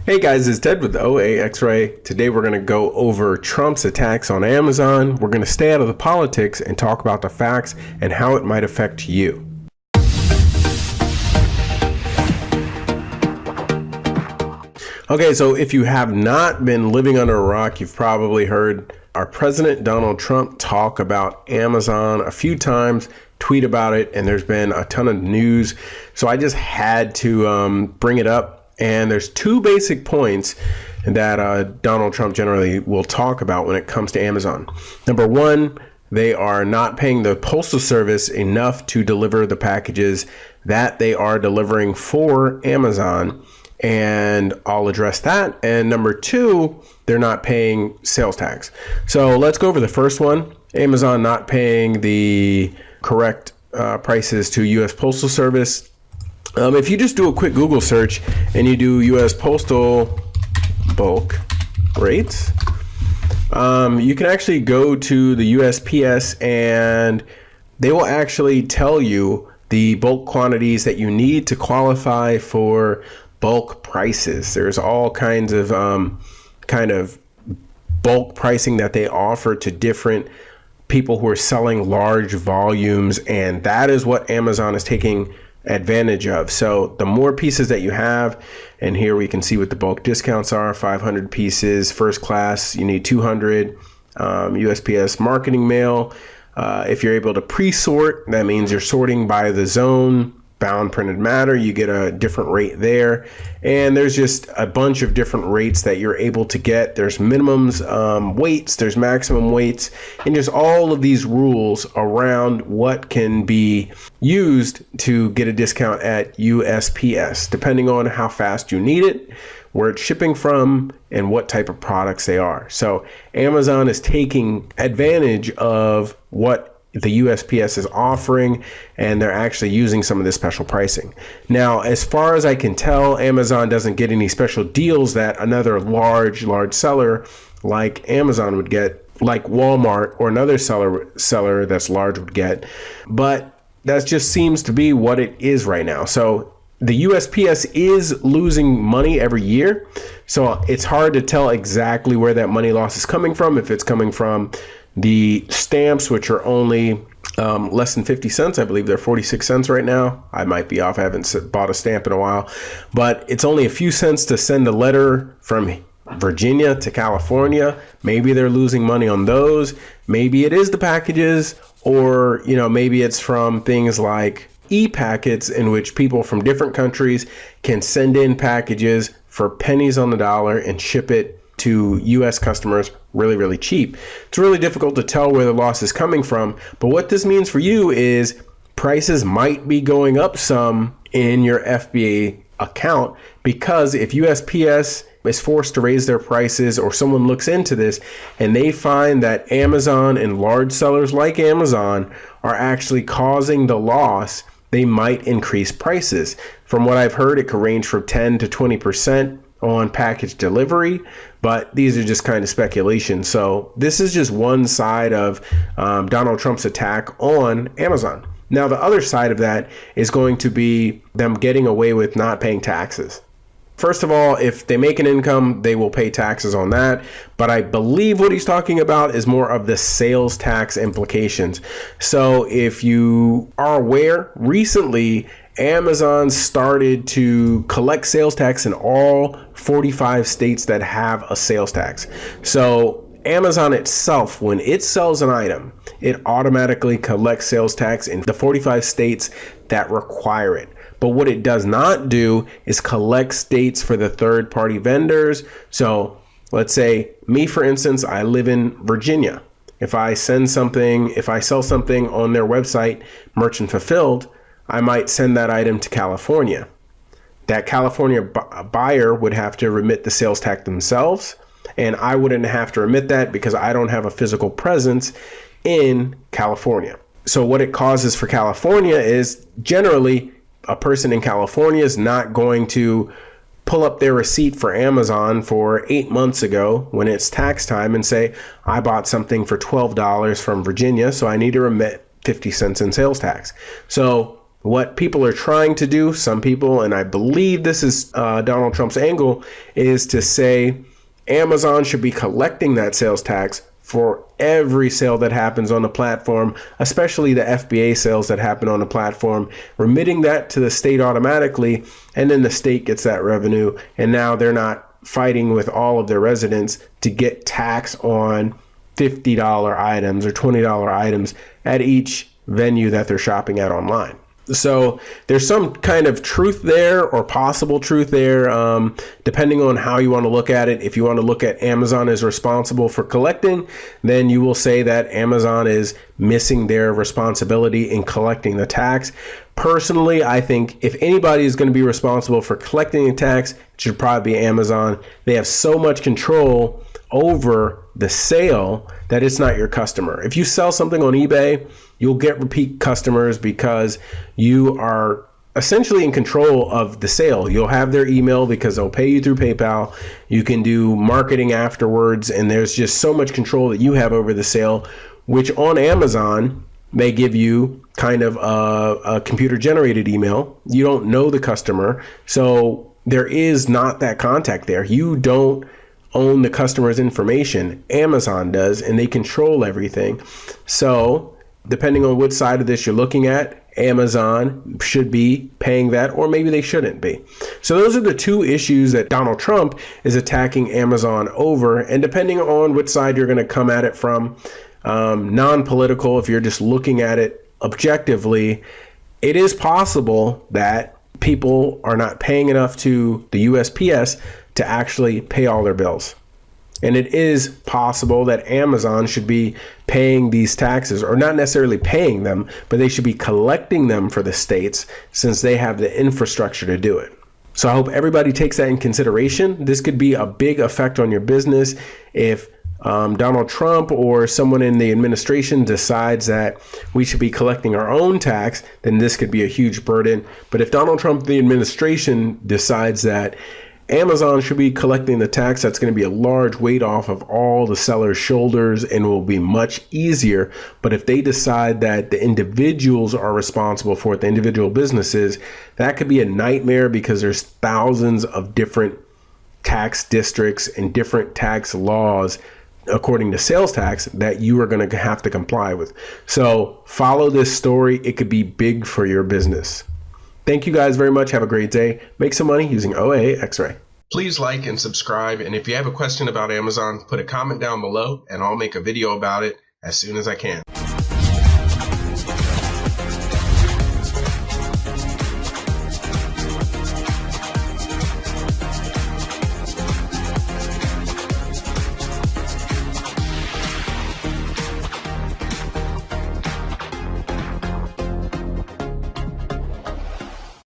Hey guys, it's Ted with the OAXRAY. Today we're going to go over Trump's attacks on Amazon. We're going to stay out of the politics and talk about the facts and how it might affect you. Okay, so if you have not been living under a rock, you've probably heard our President Donald Trump talk about Amazon a few times, tweet about it, and there's been a ton of news. So I just had to bring it up. And there's two basic points that Donald Trump generally will talk about when it comes to Amazon. Number one, they are not paying the Postal Service enough to deliver the packages that they are delivering for Amazon. And I'll address that. And number two, they're not paying sales tax. So let's go over the first one. Amazon not paying the correct prices to U.S. Postal Service. If you just do a quick Google search and you do U.S. Postal bulk rates, you can actually go to the USPS and they will actually tell you the bulk quantities that you need to qualify for bulk prices. There's all kinds of bulk pricing that they offer to different people who are selling large volumes, and that is what Amazon is taking advantage of. So the more pieces that you have, and here we can see what the bulk discounts are: 500 pieces, first class, you need 200. USPS marketing mail, if you're able to pre-sort, that means you're sorting by the zone, bound printed matter, you get a different rate there. And there's just a bunch of different rates that you're able to get. There's minimums, weights, there's maximum weights, and just all of these rules around what can be used to get a discount at USPS, depending on how fast you need it, where it's shipping from, and what type of products they are. So Amazon is taking advantage of what the USPS is offering, and they're actually using some of this special pricing. Now, as far as I can tell, Amazon doesn't get any special deals that another large seller like Amazon would get, like Walmart or another seller that's large would get. But that just seems to be what it is right now. So the USPS is losing money every year. So it's hard to tell exactly where that money loss is coming from, if it's coming from the stamps, which are only less than 50 cents. I believe they're 46 cents right now. I might be off. I haven't bought a stamp in a while, but it's only a few cents to send a letter from Virginia to California. Maybe they're losing money on those. Maybe it is the packages, or, maybe it's from things like e-packets, in which people from different countries can send in packages for pennies on the dollar and ship it to U.S. customers really, really cheap. It's really difficult to tell where the loss is coming from, but what this means for you is prices might be going up some in your FBA account, because if USPS is forced to raise their prices, or someone looks into this and they find that Amazon and large sellers like Amazon are actually causing the loss, they might increase prices. From what I've heard, it could range from 10 to 20% on package delivery, but these are just kind of speculation. So this is just one side of Donald Trump's attack on Amazon. Now, the other side of that is going to be them getting away with not paying taxes. First of all, if they make an income, they will pay taxes on that. But I believe what he's talking about is more of the sales tax implications. So if you are aware, recently Amazon started to collect sales tax in all 45 states that have a sales tax. So Amazon itself, when it sells an item, it automatically collects sales tax in the 45 states that require it. But what it does not do is collect states for the third-party vendors. So let's say me, for instance, I live in Virginia. If I sell something on their website, Merchant Fulfilled, I might send that item to California. That California buyer would have to remit the sales tax themselves, and I wouldn't have to remit that because I don't have a physical presence in California. So what it causes for California is, generally, a person in California is not going to pull up their receipt for Amazon for 8 months ago when it's tax time and say, I bought something for $12 from Virginia, so I need to remit 50 cents in sales tax. So What people are trying to do, some people, and I believe this is Donald Trump's angle, is to say Amazon should be collecting that sales tax for every sale that happens on the platform, especially the FBA sales that happen on the platform, remitting that to the state automatically, and then the state gets that revenue, and now they're not fighting with all of their residents to get tax on $50 items or $20 items at each venue that they're shopping at online. So there's some kind of truth there, or possible truth there, depending on how you want to look at it. If you want to look at Amazon as responsible for collecting, then you will say that Amazon is missing their responsibility in collecting the tax. Personally, I think if anybody is going to be responsible for collecting the tax, it should probably be Amazon. They have so much control over the sale that it's not your customer. If you sell something on eBay, you'll get repeat customers because you are essentially in control of the sale. You'll have their email because they'll pay you through PayPal. You can do marketing afterwards, and there's just so much control that you have over the sale, which on Amazon may give you kind of a computer generated email. You don't know the customer, so there is not that contact there. You don't own the customer's information. Amazon does, and they control everything. So depending on which side of this you're looking at, Amazon should be paying that, or maybe they shouldn't be. So those are the two issues that Donald Trump is attacking Amazon over. And depending on which side you're going to come at it from, non-political, if you're just looking at it objectively, it is possible that people are not paying enough to the USPS to actually pay all their bills. And it is possible that Amazon should be paying these taxes, or not necessarily paying them, but they should be collecting them for the states since they have the infrastructure to do it. So I hope everybody takes that in consideration. This could be a big effect on your business if Donald Trump or someone in the administration decides that we should be collecting our own tax, then this could be a huge burden. But if Donald Trump, the administration, decides that Amazon should be collecting the tax, that's going to be a large weight off of all the sellers' shoulders and will be much easier. But if they decide that the individuals are responsible for it, the individual businesses, that could be a nightmare because there's thousands of different tax districts and different tax laws according to sales tax that you are going to have to comply with. So follow this story. It could be big for your business. Thank you guys very much. Have a great day. Make some money using OAXRAY. Please like and subscribe. And if you have a question about Amazon, put a comment down below and I'll make a video about it as soon as I can.